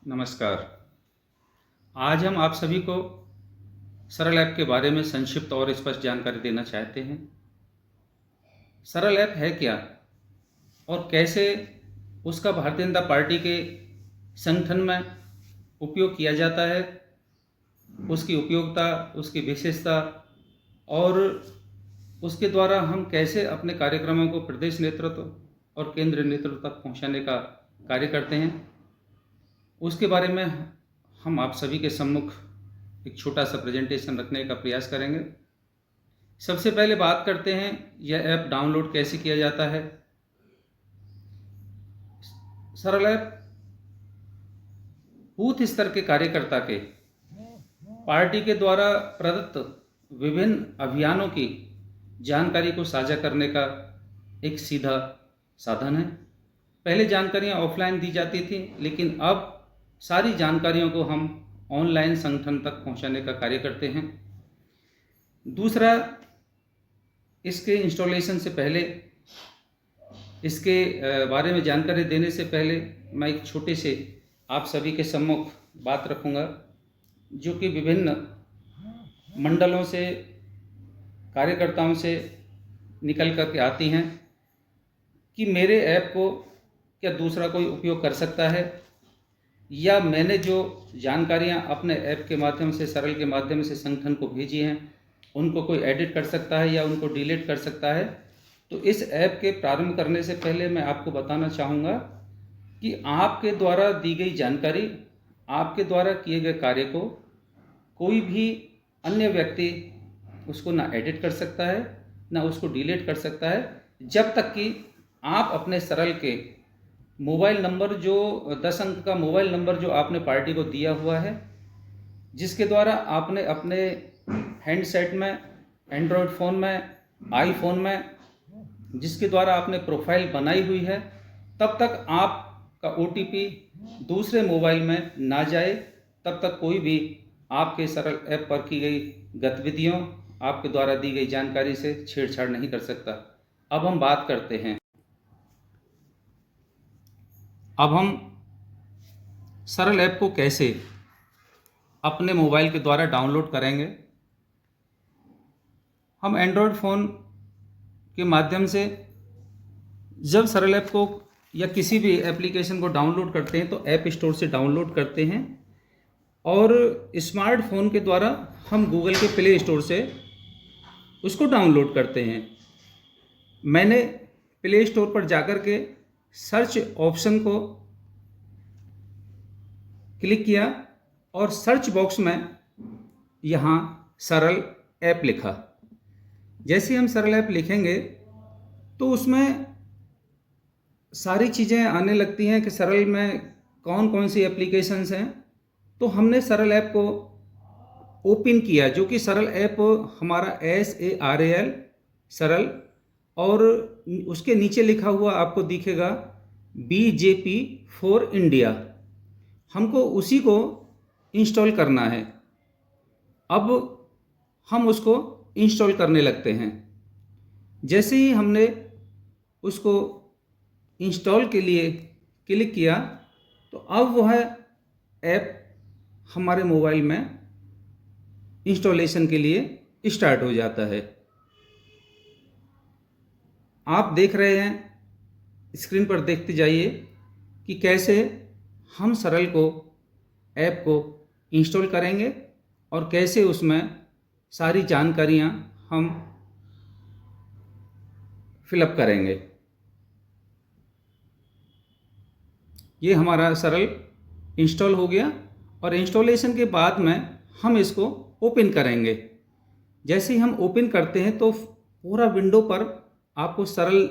नमस्कार। आज हम आप सभी को सरल ऐप के बारे में संक्षिप्त और स्पष्ट जानकारी देना चाहते हैं। सरल ऐप है क्या और कैसे उसका भारतीय जनता पार्टी के संगठन में उपयोग किया जाता है, उसकी उपयोगिता, उसकी विशेषता और उसके द्वारा हम कैसे अपने कार्यक्रमों को प्रदेश नेतृत्व और केंद्रीय नेतृत्व तक पहुंचाने का कार्य करते हैं, उसके बारे में हम आप सभी के सम्मुख एक छोटा सा प्रेजेंटेशन रखने का प्रयास करेंगे। सबसे पहले बात करते हैं यह ऐप डाउनलोड कैसे किया जाता है। सरल ऐप बूथ स्तर के कार्यकर्ता के पार्टी के द्वारा प्रदत्त विभिन्न अभियानों की जानकारी को साझा करने का एक सीधा साधन है। पहले जानकारियां ऑफलाइन दी जाती थी, लेकिन अब सारी जानकारियों को हम ऑनलाइन संगठन तक पहुंचाने का कार्य करते हैं। दूसरा, इसके इंस्टॉलेशन से पहले, इसके बारे में जानकारी देने से पहले मैं एक छोटे से आप सभी के सम्मुख बात रखूंगा, जो कि विभिन्न मंडलों से, कार्यकर्ताओं से निकल करके आती हैं कि मेरे ऐप को क्या दूसरा कोई उपयोग कर सकता है, या मैंने जो जानकारियां अपने ऐप के माध्यम से, सरल के माध्यम से संगठन को भेजी हैं, उनको कोई एडिट कर सकता है या उनको डिलीट कर सकता है। तो इस ऐप के प्रारंभ करने से पहले मैं आपको बताना चाहूँगा कि आपके द्वारा दी गई जानकारी, आपके द्वारा किए गए कार्य को कोई भी अन्य व्यक्ति उसको ना एडिट कर सकता है, ना उसको डिलीट कर सकता है, जब तक कि आप अपने सरल के मोबाइल नंबर, जो 10 अंक का मोबाइल नंबर जो आपने पार्टी को दिया हुआ है, जिसके द्वारा आपने अपने हैंडसेट में, एंड्रॉयड फ़ोन में, आईफोन में, जिसके द्वारा आपने प्रोफाइल बनाई हुई है, तब तक आपका OTP दूसरे मोबाइल में ना जाए, तब तक कोई भी आपके सरल ऐप पर की गई गतिविधियों, आपके द्वारा दी गई जानकारी से छेड़छाड़ नहीं कर सकता। अब हम बात करते हैं, अब हम सरल ऐप को कैसे अपने मोबाइल के द्वारा डाउनलोड करेंगे। हम एंड्रॉयड फ़ोन के माध्यम से जब सरल ऐप को या किसी भी एप्लीकेशन को डाउनलोड करते हैं तो ऐप स्टोर से डाउनलोड करते हैं, और स्मार्टफोन के द्वारा हम गूगल के प्ले स्टोर से उसको डाउनलोड करते हैं। मैंने प्ले स्टोर पर जाकर के सर्च ऑप्शन को क्लिक किया और सर्च बॉक्स में यहाँ सरल ऐप लिखा। जैसे हम सरल ऐप लिखेंगे तो उसमें सारी चीज़ें आने लगती हैं कि सरल में कौन कौन सी एप्लीकेशंस हैं। तो हमने सरल ऐप को ओपन किया, जो कि सरल ऐप हमारा SARAL सरल, और उसके नीचे लिखा हुआ आपको दिखेगा BJP फॉर इंडिया। हमको उसी को इंस्टॉल करना है। अब हम उसको इंस्टॉल करने लगते हैं। जैसे ही हमने उसको इंस्टॉल के लिए क्लिक किया तो अब वह ऐप हमारे मोबाइल में इंस्टॉलेशन के लिए स्टार्ट हो जाता है। आप देख रहे हैं, स्क्रीन पर देखते जाइए कि कैसे हम सरल को, ऐप को इंस्टॉल करेंगे और कैसे उसमें सारी जानकारियां हम फिलअप करेंगे। ये हमारा सरल इंस्टॉल हो गया, और इंस्टॉलेशन के बाद में हम इसको ओपन करेंगे। जैसे ही हम ओपन करते हैं तो पूरा विंडो पर आपको सरल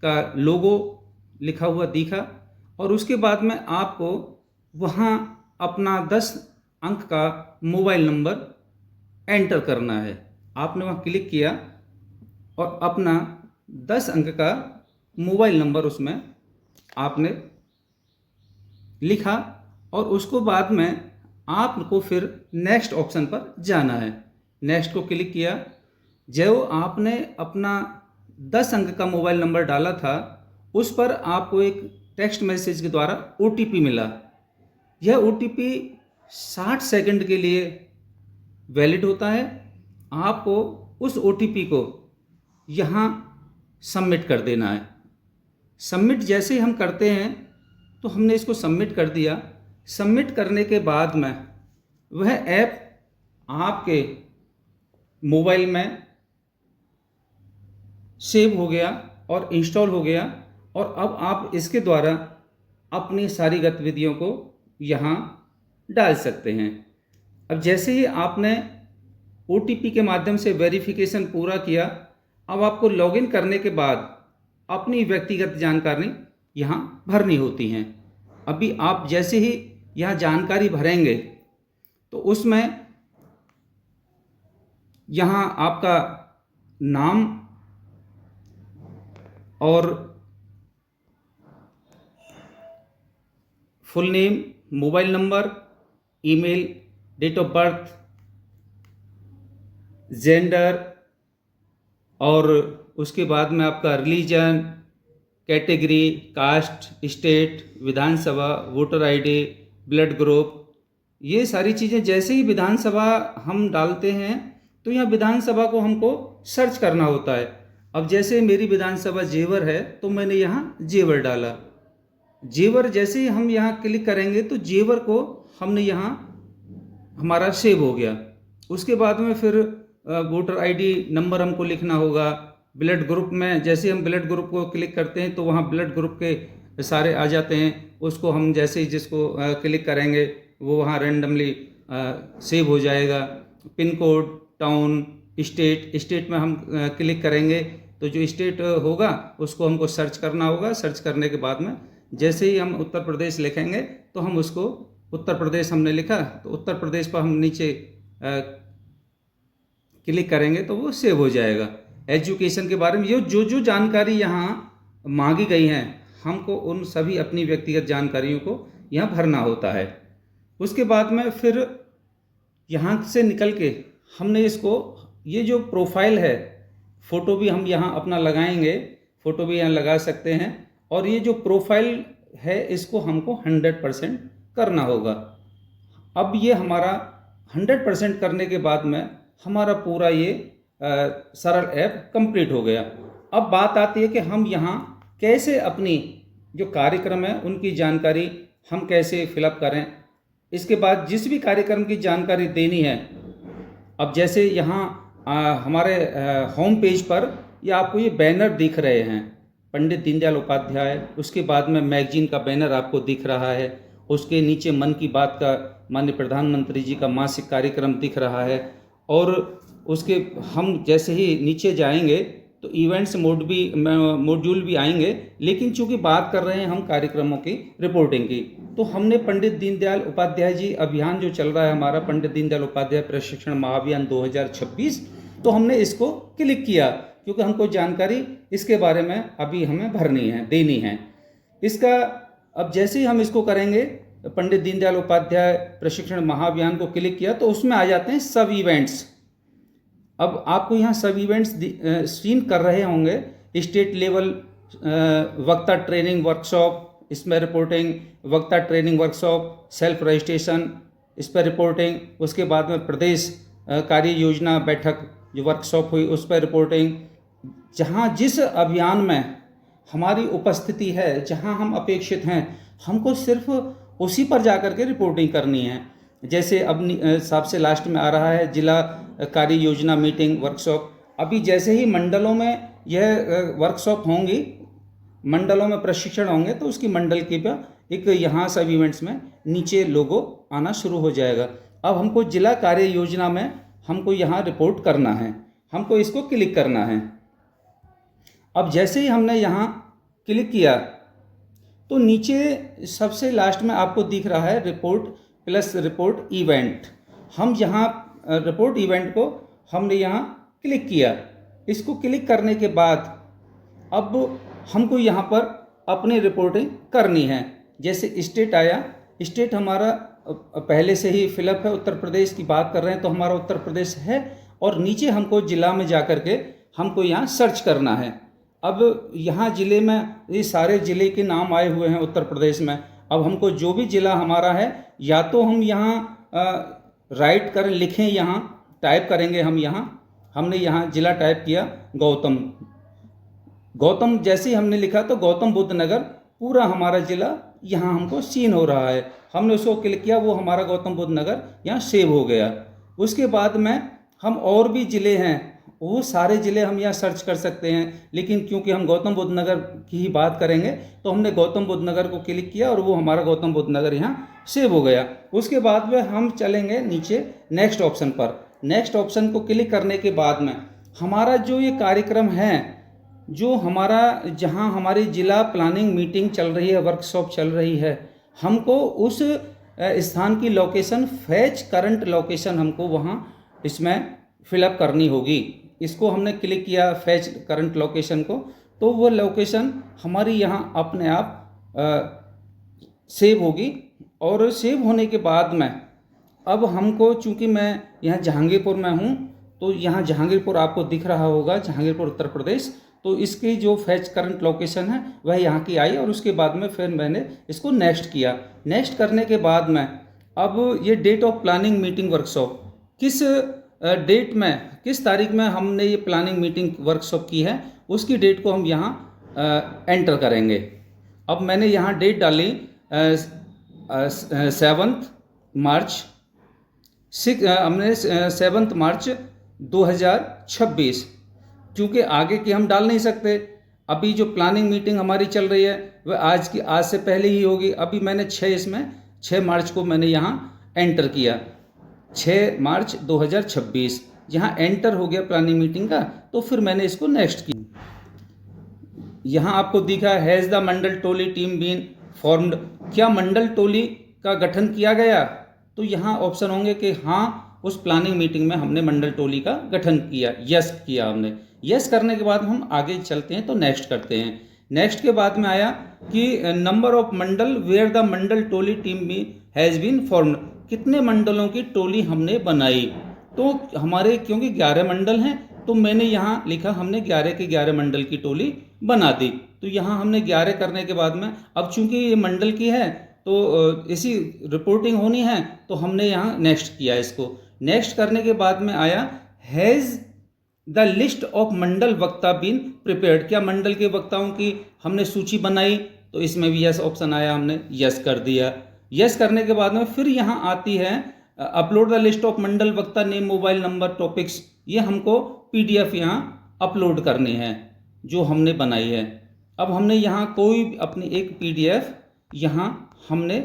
का लोगो लिखा हुआ दिखा, और उसके बाद में आपको वहाँ अपना 10 अंक का मोबाइल नंबर एंटर करना है। आपने वहाँ क्लिक किया और अपना 10 अंक का मोबाइल नंबर उसमें आपने लिखा, और उसको बाद में आपको फिर नेक्स्ट ऑप्शन पर जाना है। नेक्स्ट को क्लिक किया। जो आपने अपना 10 अंक का मोबाइल नंबर डाला था, उस पर आपको एक टेक्स्ट मैसेज के द्वारा OTP मिला। यह OTP 60 सेकंड के लिए वैलिड होता है। आपको उस OTP को यहाँ सबमिट कर देना है। सबमिट जैसे ही हम करते हैं तो हमने इसको सबमिट कर दिया। सबमिट करने के बाद में वह ऐप आपके मोबाइल में सेव हो गया और इंस्टॉल हो गया, और अब आप इसके द्वारा अपनी सारी गतिविधियों को यहाँ डाल सकते हैं। अब जैसे ही आपने OTP के माध्यम से वेरिफिकेशन पूरा किया, अब आपको लॉगिन करने के बाद अपनी व्यक्तिगत जानकारी यहाँ भरनी होती हैं। अभी आप जैसे ही यहाँ जानकारी भरेंगे तो उसमें यहाँ आपका नाम और full name, mobile number, email, date of birth, gender, और उसके बाद में आपका religion, category, caste, state, Vidhansabha, voter ID, blood group, ये सारी चीज़ें। जैसे ही विधानसभा हम डालते हैं तो यहाँ विधानसभा को हमको सर्च करना होता है। अब जैसे मेरी विधानसभा जेवर है तो मैंने यहाँ जेवर डाला। जेवर जैसे ही हम यहाँ क्लिक करेंगे तो जेवर को हमने यहाँ हमारा सेव हो गया। उसके बाद में फिर वोटर आईडी नंबर हमको लिखना होगा। ब्लड ग्रुप में जैसे हम ब्लड ग्रुप को क्लिक करते हैं तो वहाँ ब्लड ग्रुप के सारे आ जाते हैं। उसको हम जैसे ही जिसको क्लिक करेंगे वो वहाँ रेंडमली सेव हो जाएगा। पिन कोड, टाउन, स्टेट में हम क्लिक करेंगे तो जो स्टेट होगा उसको हमको सर्च करना होगा। सर्च करने के बाद में जैसे ही हम उत्तर प्रदेश लिखेंगे तो हम उसको, उत्तर प्रदेश हमने लिखा तो उत्तर प्रदेश पर हम नीचे क्लिक करेंगे तो वो सेव हो जाएगा। एजुकेशन के बारे में ये जो जानकारी यहाँ मांगी गई हैं, हमको उन सभी अपनी व्यक्तिगत जानकारियों को यहाँ भरना होता है। उसके बाद में फिर यहाँ से निकल के हमने इसको, ये जो प्रोफाइल है, फ़ोटो भी हम यहाँ अपना लगाएंगे, फ़ोटो भी यहाँ लगा सकते हैं। और ये जो प्रोफाइल है इसको हमको 100% करना होगा। अब ये हमारा 100% करने के बाद में हमारा पूरा ये सरल ऐप कंप्लीट हो गया। अब बात आती है कि हम यहाँ कैसे अपनी जो कार्यक्रम है उनकी जानकारी हम कैसे फिलअप करें। इसके बाद जिस भी कार्यक्रम की जानकारी देनी है, अब जैसे यहाँ हमारे होम पेज पर ये आपको ये बैनर दिख रहे हैं, पंडित दीनदयाल उपाध्याय, उसके बाद में मैगजीन का बैनर आपको दिख रहा है, उसके नीचे मन की बात का माननीय प्रधानमंत्री जी का मासिक कार्यक्रम दिख रहा है। और उसके हम जैसे ही नीचे जाएंगे तो इवेंट्स मॉड्यूल भी आएंगे। लेकिन चूंकि बात कर रहे हैं हम कार्यक्रमों की रिपोर्टिंग की, तो हमने पंडित दीनदयाल उपाध्याय जी अभियान जो चल रहा है हमारा, पंडित दीनदयाल उपाध्याय प्रशिक्षण महाअभियान 2026, तो हमने इसको क्लिक किया क्योंकि हमको जानकारी इसके बारे में अभी हमें भरनी है, देनी है इसका। अब जैसे ही हम इसको करेंगे, पंडित दीनदयाल उपाध्याय प्रशिक्षण महाअभियान को क्लिक किया तो उसमें आ जाते हैं सब इवेंट्स। अब आपको यहाँ सब इवेंट्स सीन कर रहे होंगे। स्टेट लेवल वक्ता ट्रेनिंग वर्कशॉप, इसमें रिपोर्टिंग, वक्ता ट्रेनिंग वर्कशॉप, सेल्फ रजिस्ट्रेशन, इस पर रिपोर्टिंग। उसके बाद में प्रदेश कार्य योजना बैठक जो वर्कशॉप हुई उस पर रिपोर्टिंग। जहाँ जिस अभियान में हमारी उपस्थिति है, जहाँ हम अपेक्षित हैं, हमको सिर्फ उसी पर जाकर के रिपोर्टिंग करनी है। जैसे अब सबसे लास्ट में आ रहा है जिला कार्य योजना मीटिंग वर्कशॉप। अभी जैसे ही मंडलों में यह वर्कशॉप होंगी, मंडलों में प्रशिक्षण होंगे, तो उसकी मंडल की एक यहाँ सब इवेंट्स में नीचे लोगो आना शुरू हो जाएगा। अब हमको जिला कार्य योजना में हमको यहाँ रिपोर्ट करना है, हमको इसको क्लिक करना है। अब जैसे ही हमने यहाँ क्लिक किया तो नीचे सबसे लास्ट में आपको दिख रहा है रिपोर्ट प्लस रिपोर्ट इवेंट। हम यहाँ रिपोर्ट इवेंट को हमने यहाँ क्लिक किया। इसको क्लिक करने के बाद अब हमको यहाँ पर अपनी रिपोर्टिंग करनी है। जैसे स्टेट आया, स्टेट हमारा पहले से ही फिलअप है, उत्तर प्रदेश की बात कर रहे हैं तो हमारा उत्तर प्रदेश है। और नीचे हमको जिला में जा कर के हमको यहाँ सर्च करना है। अब यहाँ ज़िले में ये सारे ज़िले के नाम आए हुए हैं उत्तर प्रदेश में। अब हमको जो भी ज़िला हमारा है, या तो हम यहाँ राइट करें, लिखें, यहाँ टाइप करेंगे हम यहाँ। हमने यहाँ ज़िला टाइप किया गौतम। गौतम जैसे ही हमने लिखा तो गौतम बुद्ध नगर पूरा हमारा ज़िला यहाँ हमको सीन हो रहा है। हमने उसको क्लिक किया, वो हमारा गौतम बुद्ध नगर यहाँ सेव हो गया। उसके बाद में हम और भी ज़िले हैं, वो सारे ज़िले हम यहाँ सर्च कर सकते हैं, लेकिन क्योंकि हम गौतम बुद्ध नगर की ही बात करेंगे तो हमने गौतम बुद्ध नगर को क्लिक किया और वो हमारा गौतम बुद्ध नगर यहाँ सेव हो गया। उसके बाद में हम चलेंगे नीचे नेक्स्ट ऑप्शन पर। नेक्स्ट ऑप्शन को क्लिक करने के बाद में हमारा जो ये कार्यक्रम है, जो हमारा जहाँ हमारी ज़िला प्लानिंग मीटिंग चल रही है, वर्कशॉप चल रही है, हमको उस स्थान की लोकेशन, फैच करंट लोकेशन हमको वहाँ इसमें फिलअप करनी होगी। इसको हमने क्लिक किया फैच करंट लोकेशन को, तो वो लोकेशन हमारी यहाँ अपने आप सेव होगी। और सेव होने के बाद में अब हमको, चूँकि मैं यहाँ जहांगीरपुर में हूँ, तो यहाँ जहांगीरपुर आपको दिख रहा होगा, जहांगीरपुर उत्तर प्रदेश। तो इसकी जो फैच करंट लोकेशन है वह यहाँ की आई, और उसके बाद में फिर मैंने इसको नेक्स्ट किया। नेक्स्ट करने के बाद में अब ये date of planning meeting workshop किस डेट में, किस तारीख में हमने ये प्लानिंग मीटिंग वर्कशॉप की है, उसकी डेट को हम यहाँ एंटर करेंगे। अब मैंने यहाँ डेट डाली 7 मार्च, हमने 7 मार्च 2026। क्योंकि आगे की हम डाल नहीं सकते, अभी जो प्लानिंग मीटिंग हमारी चल रही है वह आज से पहले ही होगी। अभी मैंने 6 मार्च को मैंने यहाँ एंटर किया, 6 मार्च 2026 यहाँ एंटर हो गया प्लानिंग मीटिंग का। तो फिर मैंने इसको नेक्स्ट किया। यहाँ आपको दिखा has the mandal toli team been formed, क्या मंडल टोली का गठन किया गया? तो यहाँ ऑप्शन होंगे कि हाँ, उस प्लानिंग मीटिंग में हमने मंडल टोली का गठन किया, यस किया हमने। यस करने के बाद हम आगे चलते हैं, तो नेक्स्ट करते हैं। नेक्स्ट के बाद में आया कि number of mandal where the mandal toli team be has been formed, कितने मंडलों की टोली हमने बनाई। तो हमारे क्योंकि 11 मंडल हैं, तो मैंने यहाँ लिखा हमने 11 के 11 मंडल की टोली बना दी। तो यहाँ हमने 11 करने के बाद में, अब चूंकि ये मंडल की है तो इसी रिपोर्टिंग होनी है, तो हमने यहाँ नेक्स्ट किया इसको। नेक्स्ट करने के बाद में आया हैज़ द लिस्ट ऑफ मंडल वक्ता बीन प्रिपेयर्ड, क्या मंडल के वक्ताओं की हमने सूची बनाई? तो इसमें भी यस ऑप्शन आया, हमने यस कर दिया। यस करने के बाद में फिर यहाँ आती है अपलोड द लिस्ट ऑफ मंडल वक्ता नेम मोबाइल नंबर टॉपिक्स, ये हमको PDF यहाँ अपलोड करनी है जो हमने बनाई है। अब हमने यहाँ कोई अपनी एक PDF यहाँ हमने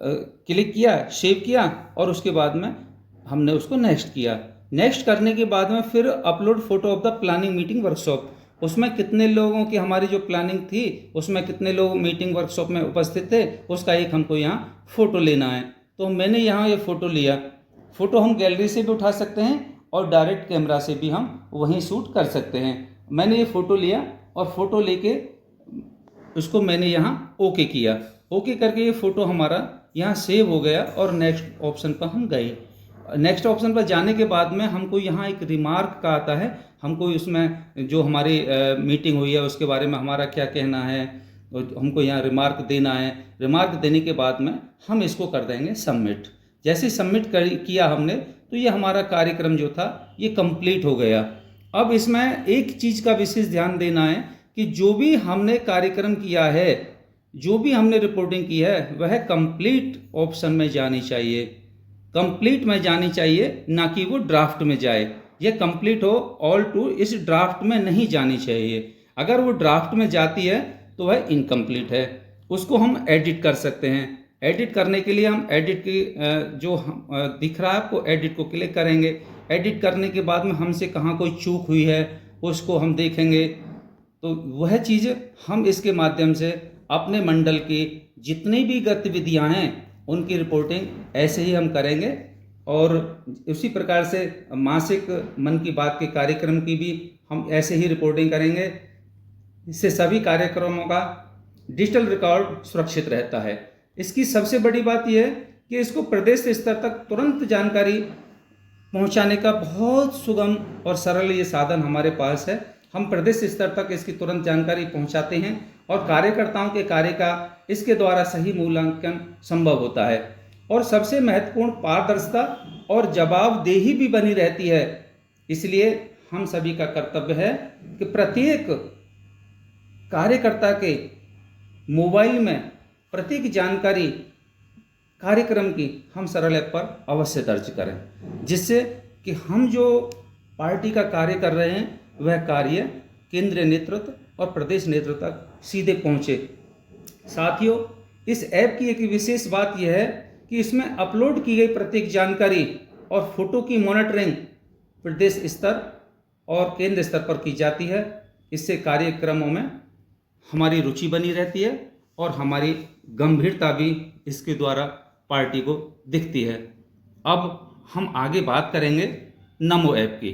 क्लिक किया, सेव किया, और उसके बाद में हमने उसको नेक्स्ट किया। नेक्स्ट करने के बाद में फिर upload photo of the planning meeting workshop, उसमें कितने लोगों की हमारी जो प्लानिंग थी उसमें कितने लोग मीटिंग वर्कशॉप में उपस्थित थे, उसका एक हमको यहाँ फ़ोटो लेना है। तो मैंने यहाँ ये फ़ोटो लिया। फ़ोटो हम गैलरी से भी उठा सकते हैं और डायरेक्ट कैमरा से भी हम वहीं शूट कर सकते हैं। मैंने ये फ़ोटो लिया और फ़ोटो लेके उसको मैंने यहाँ ओके किया। ओके करके ये फ़ोटो हमारा यहाँ सेव हो गया और नेक्स्ट ऑप्शन पर हम गए। नेक्स्ट ऑप्शन पर जाने के बाद में हमको यहाँ एक रिमार्क का आता है, हमको इसमें जो हमारी मीटिंग हुई है उसके बारे में हमारा क्या कहना है, हमको यहाँ रिमार्क देना है। रिमार्क देने के बाद में हम इसको कर देंगे सबमिट। जैसे सबमिट किया हमने, तो ये हमारा कार्यक्रम जो था ये कंप्लीट हो गया। अब इसमें एक चीज़ का विशेष ध्यान देना है कि जो भी हमने कार्यक्रम किया है, जो भी हमने रिपोर्टिंग की है, वह कंप्लीट ऑप्शन में जानी चाहिए, कंप्लीट में जानी चाहिए, ना कि वो ड्राफ्ट में जाए। ये कंप्लीट हो ऑल टू इस ड्राफ्ट में नहीं जानी चाहिए। अगर वो ड्राफ्ट में जाती है तो वह इनकम्प्लीट है, उसको हम एडिट कर सकते हैं। एडिट करने के लिए हम एडिट की जो दिख रहा है आपको, एडिट को क्लिक करेंगे। एडिट करने के बाद में हमसे कहाँ कोई चूक हुई है उसको हम देखेंगे। तो वह चीज़ हम इसके माध्यम से अपने मंडल की जितनी भी गतिविधियां हैं उनकी रिपोर्टिंग ऐसे ही हम करेंगे। और उसी प्रकार से मासिक मन की बात के कार्यक्रम की भी हम ऐसे ही रिपोर्टिंग करेंगे। इससे सभी कार्यक्रमों का डिजिटल रिकॉर्ड सुरक्षित रहता है। इसकी सबसे बड़ी बात यह है कि इसको प्रदेश स्तर तक तुरंत जानकारी पहुंचाने का बहुत सुगम और सरल ये साधन हमारे पास है। हम प्रदेश स्तर तक इसकी तुरंत जानकारी पहुंचाते हैं और कार्यकर्ताओं के कार्य का इसके द्वारा सही मूल्यांकन संभव होता है। और सबसे महत्वपूर्ण पारदर्शिता और जवाबदेही भी बनी रहती है। इसलिए हम सभी का कर्तव्य है कि प्रत्येक कार्यकर्ता के मोबाइल में प्रत्येक जानकारी कार्यक्रम की हम सरल ऐप पर अवश्य दर्ज करें, जिससे कि हम जो पार्टी का कार्य कर रहे हैं वह कार्य केंद्रीय नेतृत्व और प्रदेश नेतृत्व तक सीधे पहुँचे। साथियों, इस ऐप की एक विशेष बात यह है कि इसमें अपलोड की गई प्रत्येक जानकारी और फोटो की मॉनिटरिंग प्रदेश स्तर और केंद्र स्तर पर की जाती है। इससे कार्यक्रमों में हमारी रुचि बनी रहती है और हमारी गंभीरता भी इसके द्वारा पार्टी को दिखती है। अब हम आगे बात करेंगे नमो ऐप की।